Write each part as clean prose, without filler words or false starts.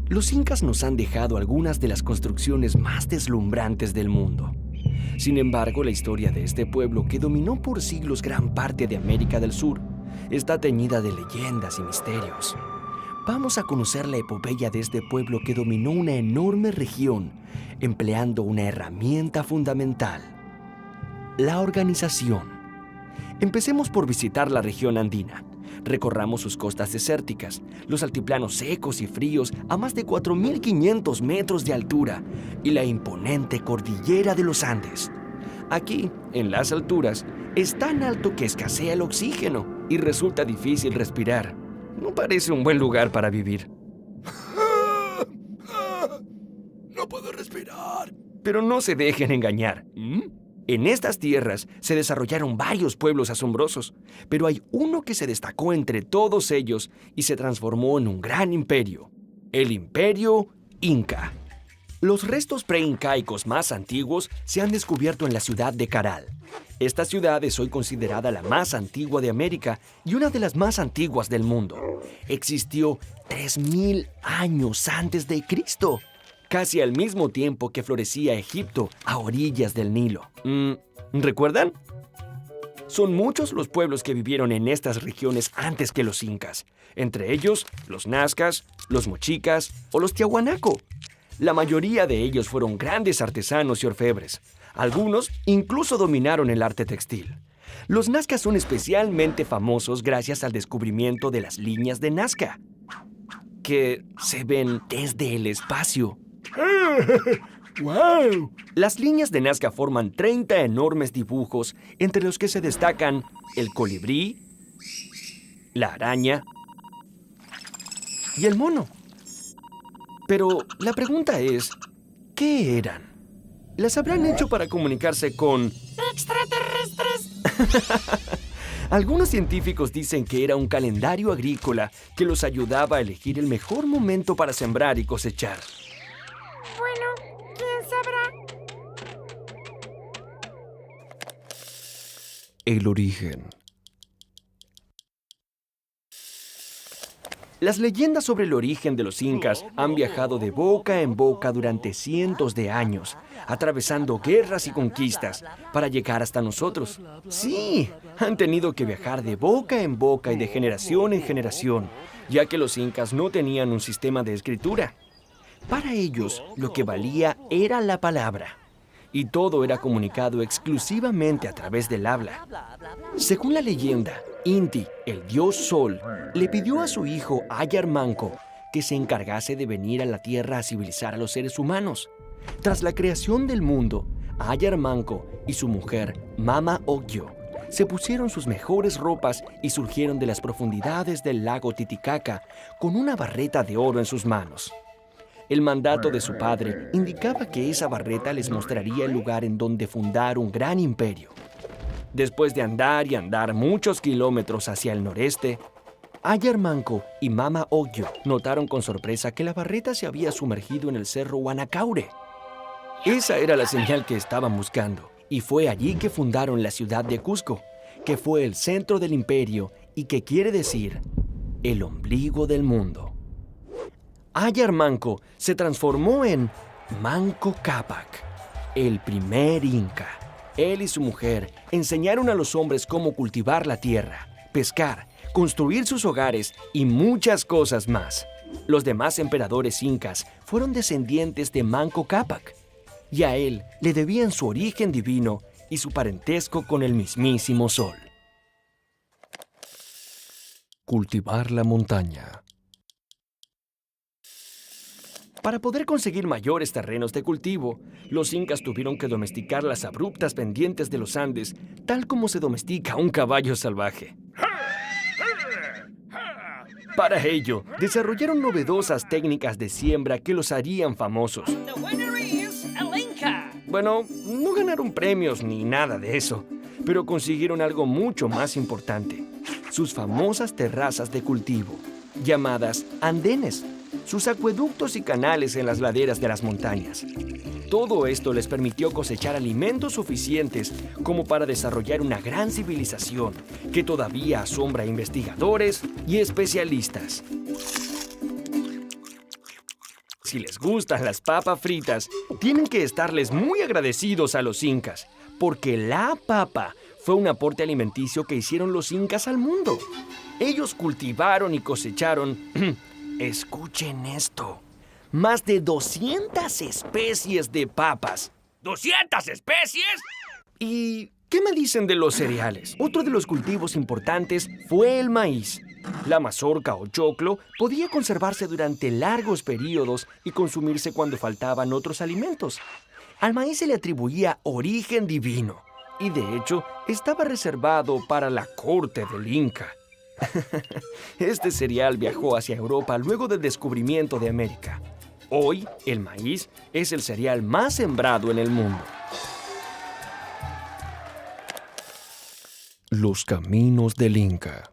Los incas nos han dejado algunas de las construcciones más deslumbrantes del mundo. Sin embargo, la historia de este pueblo, que dominó por siglos gran parte de América del Sur, está teñida de leyendas y misterios. Vamos a conocer la epopeya de este pueblo que dominó una enorme región, empleando una herramienta fundamental: la organización. Empecemos por visitar la región andina. Recorramos sus costas desérticas, los altiplanos secos y fríos a más de 4.500 metros de altura y la imponente cordillera de los Andes. Aquí, en las alturas, es tan alto que escasea el oxígeno y resulta difícil respirar. No parece un buen lugar para vivir. No puedo respirar. Pero no se dejen engañar. En estas tierras se desarrollaron varios pueblos asombrosos, pero hay uno que se destacó entre todos ellos y se transformó en un gran imperio: el Imperio Inca. Los restos preincaicos más antiguos se han descubierto en la ciudad de Caral. Esta ciudad es hoy considerada la más antigua de América y una de las más antiguas del mundo. Existió 3.000 años antes de Cristo, casi al mismo tiempo que florecía Egipto a orillas del Nilo. ¿Recuerdan? Son muchos los pueblos que vivieron en estas regiones antes que los incas, entre ellos los nazcas, los mochicas o los tiahuanaco. La mayoría de ellos fueron grandes artesanos y orfebres. Algunos incluso dominaron el arte textil. Los nazcas son especialmente famosos gracias al descubrimiento de las líneas de Nazca, que se ven desde el espacio. ¡Wow! Las líneas de Nazca forman 30 enormes dibujos, entre los que se destacan el colibrí, la araña y el mono. Pero la pregunta es, ¿qué eran? ¿Las habrán hecho para comunicarse con extraterrestres? Algunos científicos dicen que era un calendario agrícola que los ayudaba a elegir el mejor momento para sembrar y cosechar. Bueno, ¿quién sabrá? El origen. Las leyendas sobre el origen de los incas han viajado de boca en boca durante cientos de años, atravesando guerras y conquistas para llegar hasta nosotros. Sí, han tenido que viajar de boca en boca y de generación en generación, ya que los incas no tenían un sistema de escritura. Para ellos, lo que valía era la palabra, y todo era comunicado exclusivamente a través del habla. Según la leyenda, Inti, el dios Sol, le pidió a su hijo Ayar Manco que se encargase de venir a la Tierra a civilizar a los seres humanos. Tras la creación del mundo, Ayar Manco y su mujer, Mama Ocllo, se pusieron sus mejores ropas y surgieron de las profundidades del lago Titicaca con una barreta de oro en sus manos. El mandato de su padre indicaba que esa barreta les mostraría el lugar en donde fundar un gran imperio. Después de andar y andar muchos kilómetros hacia el noreste, Ayar Manco y Mama Ocllo notaron con sorpresa que la barreta se había sumergido en el cerro Huanacaure. Esa era la señal que estaban buscando, y fue allí que fundaron la ciudad de Cusco, que fue el centro del imperio y que quiere decir el ombligo del mundo. Ayar Manco se transformó en Manco Cápac, el primer inca. Él y su mujer enseñaron a los hombres cómo cultivar la tierra, pescar, construir sus hogares y muchas cosas más. Los demás emperadores incas fueron descendientes de Manco Cápac, y a él le debían su origen divino y su parentesco con el mismísimo Sol. Cultivar la montaña. Para poder conseguir mayores terrenos de cultivo, los incas tuvieron que domesticar las abruptas pendientes de los Andes, tal como se domestica un caballo salvaje. Para ello, desarrollaron novedosas técnicas de siembra que los harían famosos. Bueno, no ganaron premios ni nada de eso, pero consiguieron algo mucho más importante: sus famosas terrazas de cultivo, llamadas andenes, sus acueductos y canales en las laderas de las montañas. Todo esto les permitió cosechar alimentos suficientes como para desarrollar una gran civilización que todavía asombra a investigadores y especialistas. Si les gustan las papas fritas, tienen que estarles muy agradecidos a los incas, porque la papa fue un aporte alimenticio que hicieron los incas al mundo. Ellos cultivaron y cosecharon, escuchen esto, más de 200 especies de papas. ¿200 especies? ¿Y qué me dicen de los cereales? Otro de los cultivos importantes fue el maíz. La mazorca o choclo podía conservarse durante largos periodos y consumirse cuando faltaban otros alimentos. Al maíz se le atribuía origen divino y de hecho estaba reservado para la corte del Inca. Este cereal viajó hacia Europa luego del descubrimiento de América. Hoy, el maíz es el cereal más sembrado en el mundo. Los caminos del Inca.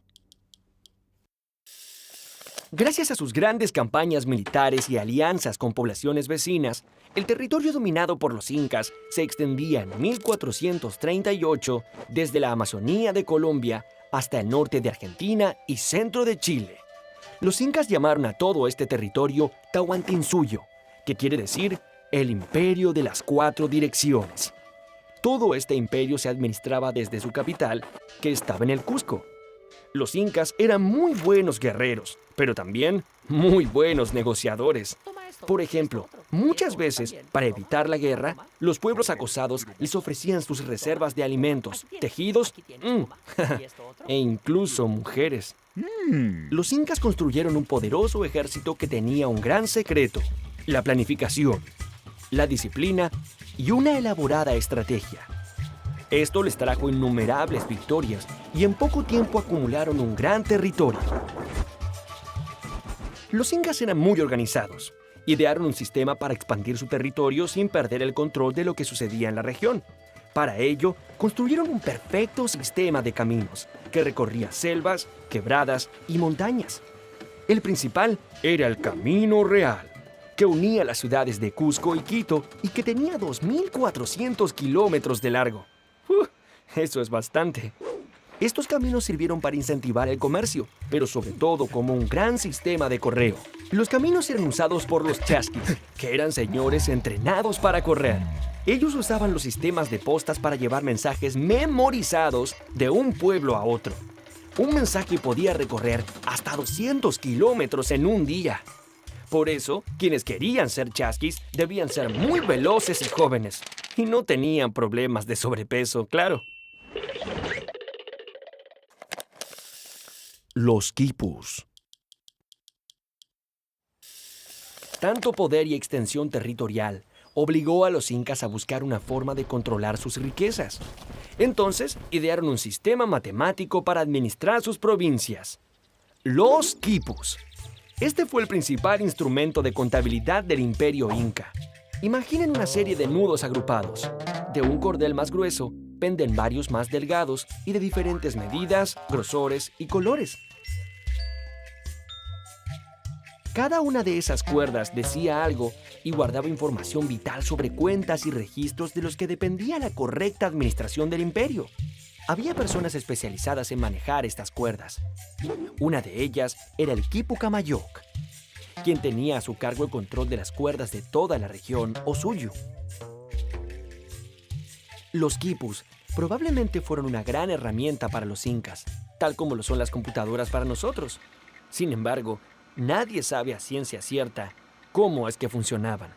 Gracias a sus grandes campañas militares y alianzas con poblaciones vecinas, el territorio dominado por los incas se extendía en 1438 desde la Amazonía de Colombia hasta el norte de Argentina y centro de Chile. Los incas llamaron a todo este territorio Tahuantinsuyo, que quiere decir el imperio de las 4 direcciones. Todo este imperio se administraba desde su capital, que estaba en el Cusco. Los incas eran muy buenos guerreros, pero también muy buenos negociadores. Por ejemplo, muchas veces, para evitar la guerra, los pueblos acosados les ofrecían sus reservas de alimentos, tejidos e incluso mujeres. Los incas construyeron un poderoso ejército que tenía un gran secreto: la planificación, la disciplina y una elaborada estrategia. Esto les trajo innumerables victorias y en poco tiempo acumularon un gran territorio. Los incas eran muy organizados. Idearon un sistema para expandir su territorio sin perder el control de lo que sucedía en la región. Para ello, construyeron un perfecto sistema de caminos que recorría selvas, quebradas y montañas. El principal era el Camino Real, que unía las ciudades de Cusco y Quito y que tenía 2.400 kilómetros de largo. Eso es bastante. Estos caminos sirvieron para incentivar el comercio, pero sobre todo como un gran sistema de correo. Los caminos eran usados por los chasquis, que eran señores entrenados para correr. Ellos usaban los sistemas de postas para llevar mensajes memorizados de un pueblo a otro. Un mensaje podía recorrer hasta 200 kilómetros en un día. Por eso, quienes querían ser chasquis debían ser muy veloces y jóvenes. Y no tenían problemas de sobrepeso, claro. Los quipus. Tanto poder y extensión territorial obligó a los incas a buscar una forma de controlar sus riquezas. Entonces, idearon un sistema matemático para administrar sus provincias: los quipus. Este fue el principal instrumento de contabilidad del imperio inca. Imaginen una serie de nudos agrupados. De un cordel más grueso penden varios más delgados y de diferentes medidas, grosores y colores. Cada una de esas cuerdas decía algo y guardaba información vital sobre cuentas y registros de los que dependía la correcta administración del imperio. Había personas especializadas en manejar estas cuerdas. Una de ellas era el quipu Camayoc, quien tenía a su cargo el control de las cuerdas de toda la región o suyo. Los quipus probablemente fueron una gran herramienta para los incas, tal como lo son las computadoras para nosotros. Sin embargo, nadie sabe a ciencia cierta cómo es que funcionaban.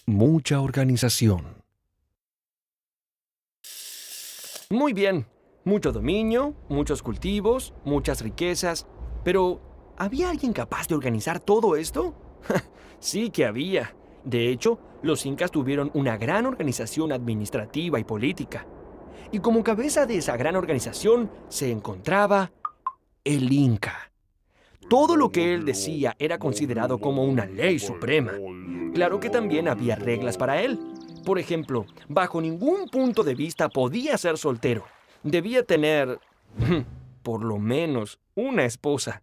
Mucha organización. Muy bien, mucho dominio, muchos cultivos, muchas riquezas. Pero, ¿había alguien capaz de organizar todo esto? Sí que había. De hecho, los incas tuvieron una gran organización administrativa y política. Y como cabeza de esa gran organización se encontraba el Inca. Todo lo que él decía era considerado como una ley suprema. Claro que también había reglas para él. Por ejemplo, bajo ningún punto de vista podía ser soltero. Debía tener, por lo menos, una esposa.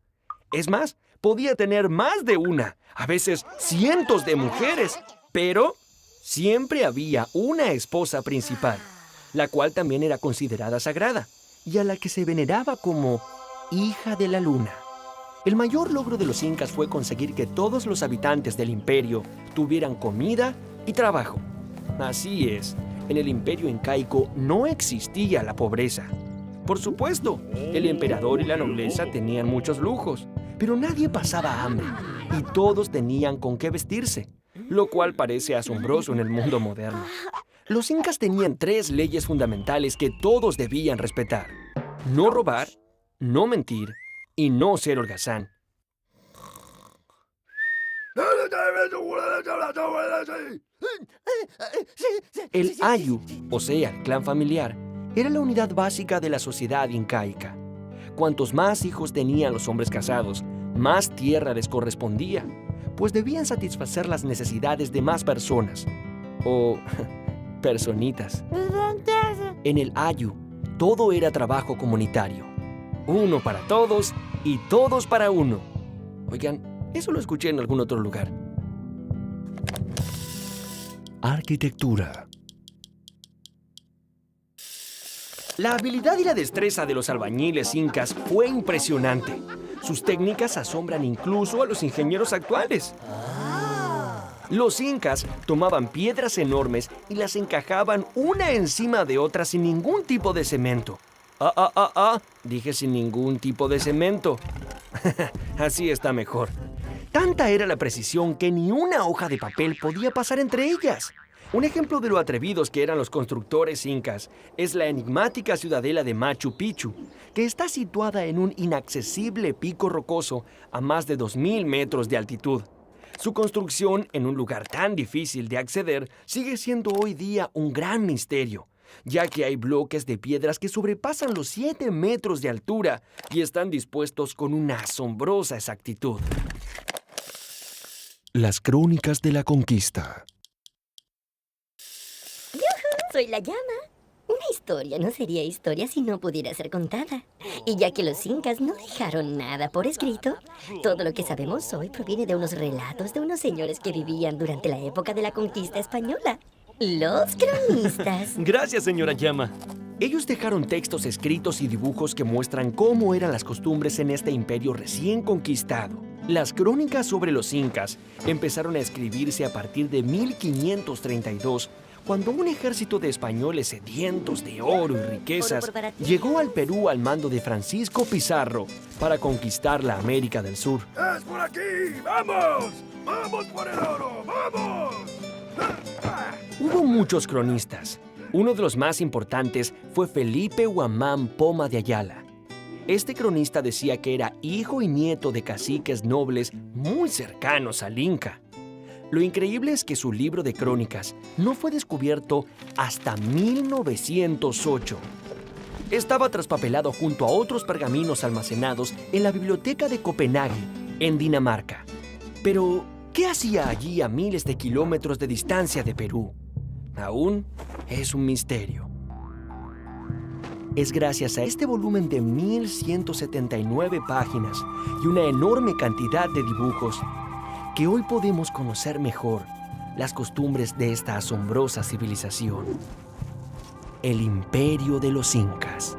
Es más, podía tener más de una, a veces cientos de mujeres. Pero siempre había una esposa principal, la cual también era considerada sagrada y a la que se veneraba como hija de la luna. El mayor logro de los incas fue conseguir que todos los habitantes del imperio tuvieran comida y trabajo. Así es, en el imperio incaico no existía la pobreza. Por supuesto, el emperador y la nobleza tenían muchos lujos, pero nadie pasaba hambre y todos tenían con qué vestirse, lo cual parece asombroso en el mundo moderno. Los incas tenían 3 leyes fundamentales que todos debían respetar: no robar, no mentir y no ser holgazán. El ayu, o sea, el clan familiar, era la unidad básica de la sociedad incaica. Cuantos más hijos tenían los hombres casados, más tierra les correspondía, pues debían satisfacer las necesidades de más personas, o personitas. En el ayu, todo era trabajo comunitario. Uno para todos y todos para uno. Oigan, eso lo escuché en algún otro lugar. Arquitectura. La habilidad y la destreza de los albañiles incas fue impresionante. Sus técnicas asombran incluso a los ingenieros actuales. Los incas tomaban piedras enormes y las encajaban una encima de otra sin ningún tipo de cemento. Dije sin ningún tipo de cemento. Así está mejor. Tanta era la precisión que ni una hoja de papel podía pasar entre ellas. Un ejemplo de lo atrevidos que eran los constructores incas es la enigmática ciudadela de Machu Picchu, que está situada en un inaccesible pico rocoso a más de 2.000 metros de altitud. Su construcción en un lugar tan difícil de acceder sigue siendo hoy día un gran misterio, ya que hay bloques de piedras que sobrepasan los 7 metros de altura y están dispuestos con una asombrosa exactitud. Las crónicas de la conquista. Soy la llama. Una historia no sería historia si no pudiera ser contada. Y ya que los incas no dejaron nada por escrito, todo lo que sabemos hoy proviene de unos relatos de unos señores que vivían durante la época de la conquista española. Los cronistas. Gracias, señora Llama. Ellos dejaron textos escritos y dibujos que muestran cómo eran las costumbres en este imperio recién conquistado. Las crónicas sobre los incas empezaron a escribirse a partir de 1532, cuando un ejército de españoles sedientos de oro y riquezas llegó al Perú al mando de Francisco Pizarro para conquistar la América del Sur. ¡Es por aquí! ¡Vamos! ¡Vamos por el oro! ¡Vamos! Hubo muchos cronistas. Uno de los más importantes fue Felipe Huamán Poma de Ayala. Este cronista decía que era hijo y nieto de caciques nobles muy cercanos al Inca. Lo increíble es que su libro de crónicas no fue descubierto hasta 1908. Estaba traspapelado junto a otros pergaminos almacenados en la biblioteca de Copenhague, en Dinamarca. Pero, ¿qué hacía allí a miles de kilómetros de distancia de Perú? Aún es un misterio. Es gracias a este volumen de 1179 páginas y una enorme cantidad de dibujos que hoy podemos conocer mejor las costumbres de esta asombrosa civilización, el Imperio de los Incas.